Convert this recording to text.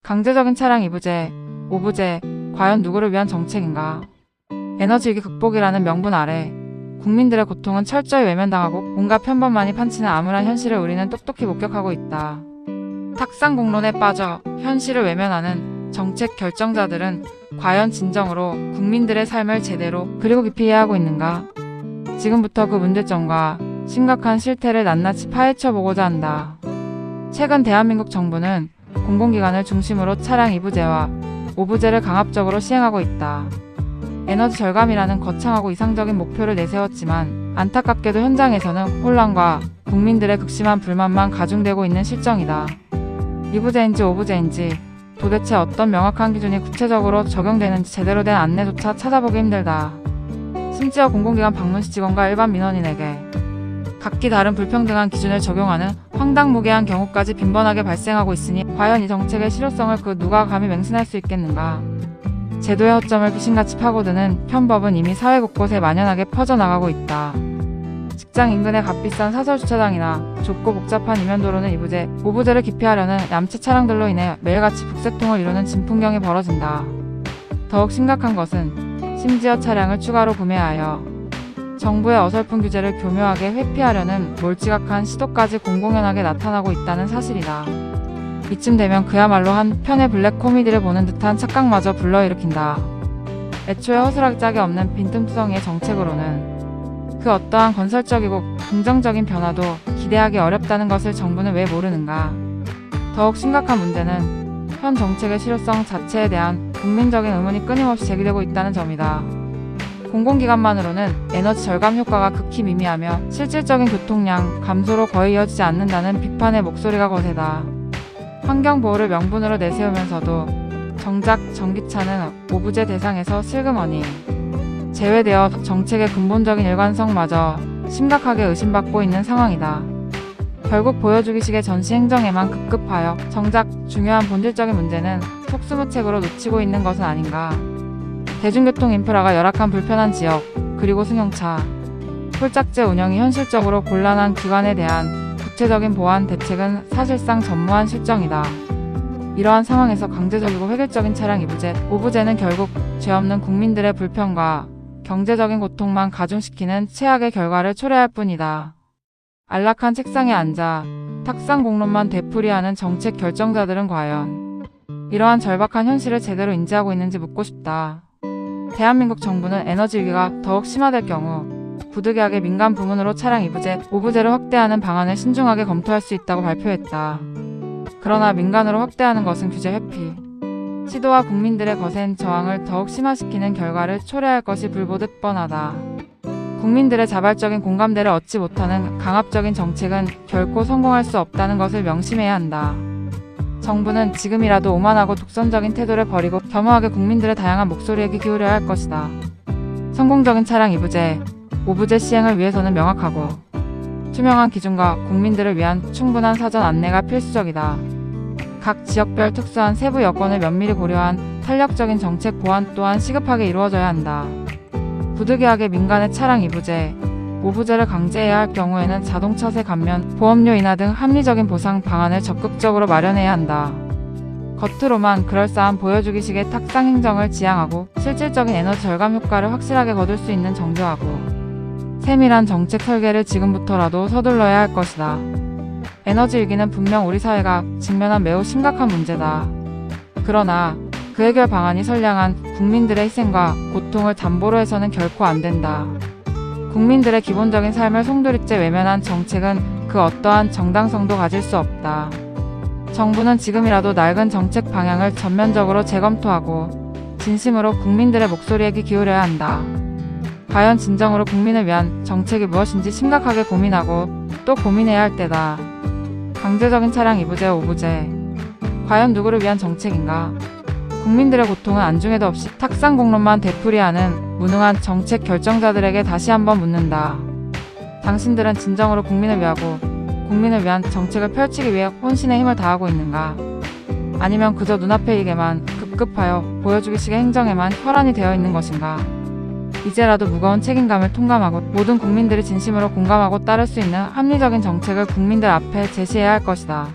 강제적인 차량 이부제, 오부제, 과연 누구를 위한 정책인가? 에너지 위기 극복이라는 명분 아래 국민들의 고통은 철저히 외면당하고 온갖 편법만이 판치는 암울한 현실을 우리는 똑똑히 목격하고 있다. 탁상 공론에 빠져 현실을 외면하는 정책 결정자들은 과연 진정으로 국민들의 삶을 제대로 그리고 깊이 이해하고 있는가? 지금부터 그 문제점과 심각한 실태를 낱낱이 파헤쳐보고자 한다. 최근 대한민국 정부는 공공기관을 중심으로 차량 이부제와 오부제를 강압적으로 시행하고 있다. 에너지 절감이라는 거창하고 이상적인 목표를 내세웠지만 안타깝게도 현장에서는 혼란과 국민들의 극심한 불만만 가중되고 있는 실정이다. 이부제인지 오부제인지 도대체 어떤 명확한 기준이 구체적으로 적용되는지 제대로 된 안내조차 찾아보기 힘들다. 심지어 공공기관 방문 시 직원과 일반 민원인에게 각기 다른 불평등한 기준을 적용하는 황당무계한 경우까지 빈번하게 발생하고 있으니 과연 이 정책의 실효성을 그 누가 감히 맹신할 수 있겠는가? 제도의 허점을 귀신같이 파고드는 편법은 이미 사회 곳곳에 만연하게 퍼져나가고 있다. 직장 인근의 값비싼 사설주차장이나 좁고 복잡한 이면도로는 이부제, 오부제를 기피하려는 얌체 차량들로 인해 매일같이 북새통을 이루는 진풍경이 벌어진다. 더욱 심각한 것은 심지어 차량을 추가로 구매하여 정부의 어설픈 규제를 교묘하게 회피하려는 몰지각한 시도까지 공공연하게 나타나고 있다는 사실이다. 이쯤 되면 그야말로 한 편의 블랙 코미디를 보는 듯한 착각마저 불러일으킨다. 애초에 허술하기 짝이 없는 빈틈투성이의 정책으로는 그 어떠한 건설적이고 긍정적인 변화도 기대하기 어렵다는 것을 정부는 왜 모르는가? 더욱 심각한 문제는 현 정책의 실효성 자체에 대한 국민적인 의문이 끊임없이 제기되고 있다는 점이다. 공공기관만으로는 에너지 절감 효과가 극히 미미하며 실질적인 교통량 감소로 거의 이어지지 않는다는 비판의 목소리가 거세다. 환경보호를 명분으로 내세우면서도 정작 전기차는 오부제 대상에서 슬그머니 제외되어 정책의 근본적인 일관성마저 심각하게 의심받고 있는 상황이다. 결국 보여주기식의 전시행정에만 급급하여 정작 중요한 본질적인 문제는 속수무책으로 놓치고 있는 것은 아닌가. 대중교통 인프라가 열악한 불편한 지역, 그리고 승용차, 홀짝제 운영이 현실적으로 곤란한 기관에 대한 구체적인 보완 대책은 사실상 전무한 실정이다. 이러한 상황에서 강제적이고 획일적인 차량 이부제, 오부제는 결국 죄 없는 국민들의 불편과 경제적인 고통만 가중시키는 최악의 결과를 초래할 뿐이다. 안락한 책상에 앉아 탁상 공론만 되풀이하는 정책 결정자들은 과연 이러한 절박한 현실을 제대로 인지하고 있는지 묻고 싶다. 대한민국 정부는 에너지 위기가 더욱 심화될 경우 부득이하게 민간 부문으로 차량 이부제, 오부제를 확대하는 방안을 신중하게 검토할 수 있다고 발표했다. 그러나 민간으로 확대하는 것은 규제 회피, 시도와 국민들의 거센 저항을 더욱 심화시키는 결과를 초래할 것이 불보듯 뻔하다. 국민들의 자발적인 공감대를 얻지 못하는 강압적인 정책은 결코 성공할 수 없다는 것을 명심해야 한다. 정부는 지금이라도 오만하고 독선적인 태도를 버리고 겸허하게 국민들의 다양한 목소리에 귀 기울여야 할 것이다. 성공적인 차량 이부제, 오부제 시행을 위해서는 명확하고 투명한 기준과 국민들을 위한 충분한 사전 안내가 필수적이다. 각 지역별 특수한 세부 여건을 면밀히 고려한 탄력적인 정책 보완 또한 시급하게 이루어져야 한다. 부득이하게 민간의 차량 이부제, 오부제를 강제해야 할 경우에는 자동차세 감면, 보험료 인하 등 합리적인 보상 방안을 적극적으로 마련해야 한다. 겉으로만 그럴싸한 보여주기식의 탁상 행정을 지향하고 실질적인 에너지 절감 효과를 확실하게 거둘 수 있는 정교하고 세밀한 정책 설계를 지금부터라도 서둘러야 할 것이다. 에너지 위기는 분명 우리 사회가 직면한 매우 심각한 문제다. 그러나 그 해결 방안이 선량한 국민들의 희생과 고통을 담보로 해서는 결코 안 된다. 국민들의 기본적인 삶을 송두리째 외면한 정책은 그 어떠한 정당성도 가질 수 없다. 정부는 지금이라도 낡은 정책 방향을 전면적으로 재검토하고 진심으로 국민들의 목소리에 귀 기울여야 한다. 과연 진정으로 국민을 위한 정책이 무엇인지 심각하게 고민하고 또 고민해야 할 때다. 강제적인 차량 이부제, 오부제, 과연 누구를 위한 정책인가? 국민들의 고통은 안중에도 없이 탁상 공론만 되풀이하는 무능한 정책 결정자들에게 다시 한번 묻는다. 당신들은 진정으로 국민을 위하고 국민을 위한 정책을 펼치기 위해 혼신의 힘을 다하고 있는가? 아니면 그저 눈앞의 일에만 급급하여 보여주기식의 행정에만 혈안이 되어 있는 것인가? 이제라도 무거운 책임감을 통감하고 모든 국민들이 진심으로 공감하고 따를 수 있는 합리적인 정책을 국민들 앞에 제시해야 할 것이다.